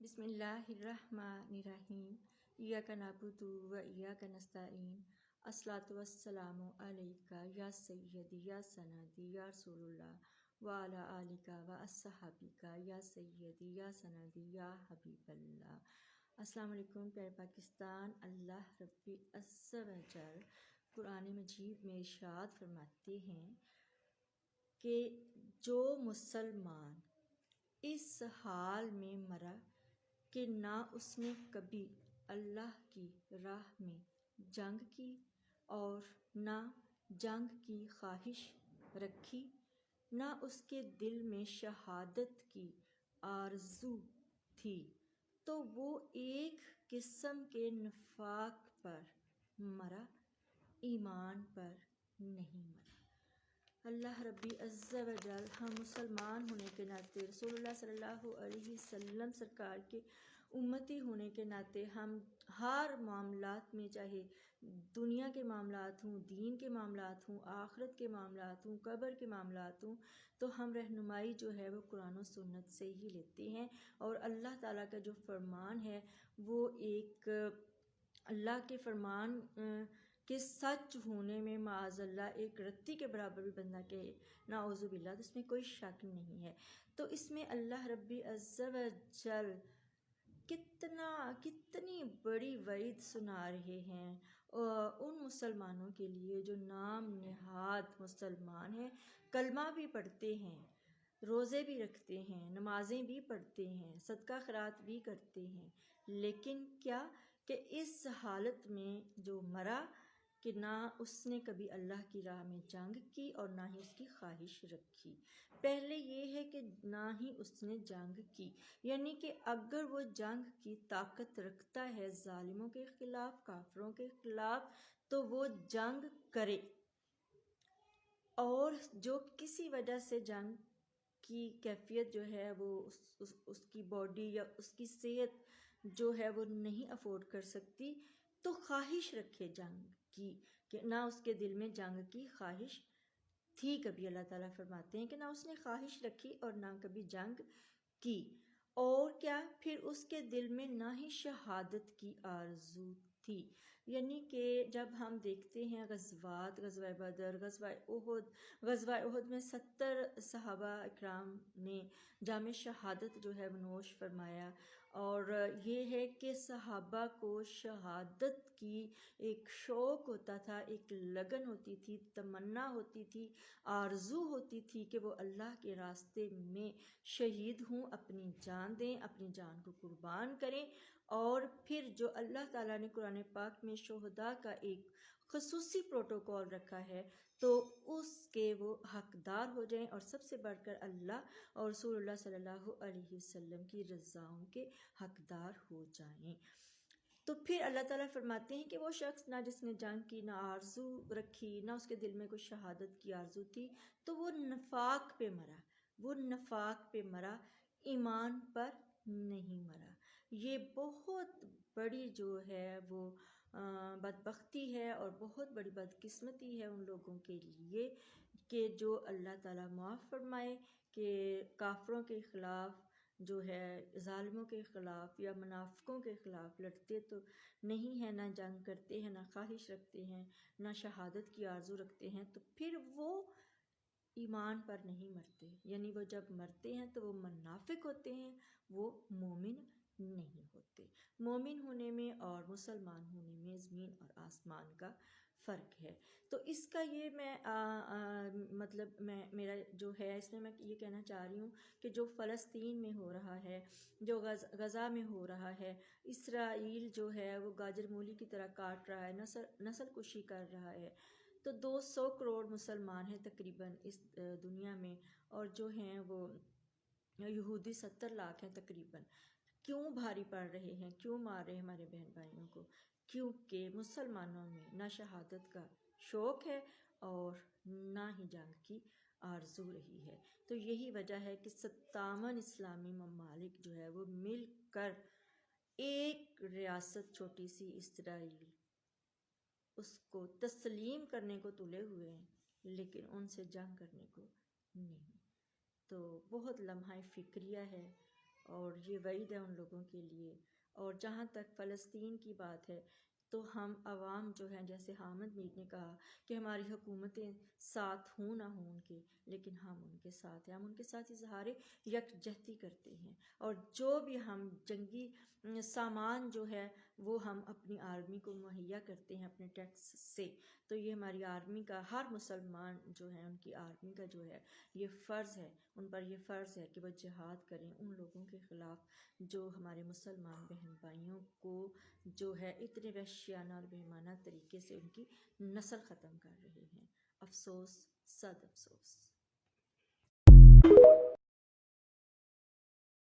بسم اللہ الرحمن الرحیم ایاک نعبد و ایاک نستعین الصلاۃ والسلام علیک یا سیدی یا سندی یا رسول اللہ وعلی آلک و اصحابک یا سیدی یا سندی یا حبیب اللہ۔ السلام علیکم پیارے پاکستان۔ اللہ رب عز و جل قرآن مجید میں ارشاد فرماتے ہیں کہ جو مسلمان اس حال میں مرا کہ نہ اس نے کبھی اللہ کی راہ میں جنگ کی اور نہ جنگ کی خواہش رکھی، نہ اس کے دل میں شہادت کی آرزو تھی، تو وہ ایک قسم کے نفاق پر مرا، ایمان پر نہیں مرا۔ اللہ ربی عز و جل ہم مسلمان ہونے کے ناطے، رسول اللہ صلی اللہ علیہ وسلم سرکار کے امتی ہونے کے ناطے ہم ہر معاملات میں، چاہے دنیا کے معاملات ہوں، دین کے معاملات ہوں، آخرت کے معاملات ہوں، قبر کے معاملات ہوں، تو ہم رہنمائی جو ہے وہ قرآن و سنت سے ہی لیتے ہیں۔ اور اللہ تعالیٰ کا جو فرمان ہے وہ ایک اللہ کے فرمان کہ سچ ہونے میں معاذ اللہ ایک رتی کے برابر بھی بندہ کہ نعوذ باللہ، تو اس میں کوئی شک نہیں ہے۔ تو اس میں اللہ ربی عز و جل کتنی بڑی وعید سنا رہے ہیں ان مسلمانوں کے لیے جو نام نہاد مسلمان ہیں، کلمہ بھی پڑھتے ہیں، روزے بھی رکھتے ہیں، نمازیں بھی پڑھتے ہیں، صدقہ خیرات بھی کرتے ہیں، لیکن کیا کہ اس حالت میں جو مرا کہ نہ اس نے کبھی اللہ کی راہ میں جنگ کی اور نہ ہی اس کی خواہش رکھی۔ پہلے یہ ہے کہ نہ ہی اس نے جنگ کی، یعنی کہ اگر وہ جنگ کی طاقت رکھتا ہے ظالموں کے خلاف، کافروں کے خلاف، تو وہ جنگ کرے، اور جو کسی وجہ سے جنگ کی کیفیت جو ہے وہ اس کی باڈی یا اس کی صحت جو ہے وہ نہیں افورڈ کر سکتی، تو خواہش رکھے جنگ کی، کہ نہ اس کے دل میں جنگ کی خواہش تھی کبھی۔ اللہ تعالیٰ فرماتے ہیں کہ نہ اس نے خواہش رکھی اور نہ کبھی جنگ کی، اور کیا پھر اس کے دل میں نہ ہی شہادت کی آرزو تھی۔ یعنی کہ جب ہم دیکھتے ہیں غزوات، غزوہ بدر، غزوہ احد میں 70 صحابہ اکرام نے جام شہادت جو ہے وہ نوش فرمایا، اور یہ ہے کہ صحابہ کو شہادت کی ایک شوق ہوتا تھا، ایک لگن ہوتی تھی، تمنا ہوتی تھی، آرزو ہوتی تھی کہ وہ اللہ کے راستے میں شہید ہوں، اپنی جان دیں، اپنی جان کو قربان کریں، اور پھر جو اللہ تعالیٰ نے قرآن پاک میں شہداء کا ایک خصوصی پروٹوکول رکھا ہے تو اس کے وہ حقدار ہو جائیں، اور سب سے بڑھ کر اللہ اور رسول اللہ صلی اللہ علیہ وسلم کی رضاؤں کے حقدار ہو جائیں۔ تو پھر اللہ تعالیٰ فرماتے ہیں کہ وہ شخص نہ جس نے جنگ کی، نہ آرزو رکھی، نہ اس کے دل میں کوئی شہادت کی آرزو تھی، تو وہ نفاق پہ مرا، وہ نفاق پہ مرا، ایمان پر نہیں مرا۔ یہ بہت بڑی جو ہے وہ بدبختی ہے اور بہت بڑی بدقسمتی ہے ان لوگوں کے لیے کہ جو اللہ تعالیٰ معاف فرمائے کہ کافروں کے خلاف جو ہے، ظالموں کے خلاف یا منافقوں کے خلاف لڑتے تو نہیں ہیں، نہ جنگ کرتے ہیں، نہ خواہش رکھتے ہیں، نہ شہادت کی آرزو رکھتے ہیں، تو پھر وہ ایمان پر نہیں مرتے، یعنی وہ جب مرتے ہیں تو وہ منافق ہوتے ہیں، وہ مومن نہیں ہوتے۔ مومن ہونے میں اور مسلمان ہونے میں زمین اور آسمان کا فرق ہے۔ تو اس کا یہ میرا جو ہے اس میں یہ کہنا چاہ رہی ہوں کہ جو فلسطین میں ہو رہا ہے، جو غزہ میں ہو رہا ہے، اسرائیل جو ہے وہ گاجر مولی کی طرح کاٹ رہا ہے، نسل کشی کر رہا ہے، تو 200 کروڑ مسلمان ہیں تقریباً اس دنیا میں، اور جو ہیں وہ یہودی 70 لاکھ ہیں تقریباً۔ کیوں بھاری پڑ رہے ہیں، کیوں مار رہے ہیں ہمارے بہن بھائیوں کو؟ کیونکہ مسلمانوں میں نہ شہادت کا شوق ہے اور نہ ہی جنگ کی آرزو رہی ہے۔ تو یہی وجہ ہے کہ 57 اسلامی ممالک جو ہے وہ مل کر ایک ریاست چھوٹی سی اسرائیل اس کو تسلیم کرنے کو تلے ہوئے ہیں، لیکن ان سے جنگ کرنے کو نہیں۔ تو بہت لمحہ فکریہ ہے اور یہ وعید ہے ان لوگوں کے لیے۔ اور جہاں تک فلسطین کی بات ہے تو ہم عوام جو ہیں، جیسے حامد میر نے کہا کہ ہماری حکومتیں ساتھ ہوں نہ ہوں ان کے، لیکن ہم ان کے ساتھ ہیں، ہم ان کے ساتھ اظہار یکجہتی کرتے ہیں، اور جو بھی ہم جنگی سامان جو ہے وہ ہم اپنی آرمی کو مہیا کرتے ہیں اپنے ٹیکس سے۔ تو یہ ہماری آرمی کا، ہر مسلمان جو ہے ان کی آرمی کا جو ہے یہ فرض ہے، ان پر یہ فرض ہے کہ وہ جہاد کریں ان لوگوں کے خلاف جو ہمارے مسلمان بہن بھائیوں کو جو ہے اتنے وحشیانہ اور بےایمانہ طریقے سے ان کی نسل ختم کر رہے ہیں۔ افسوس، صد افسوس۔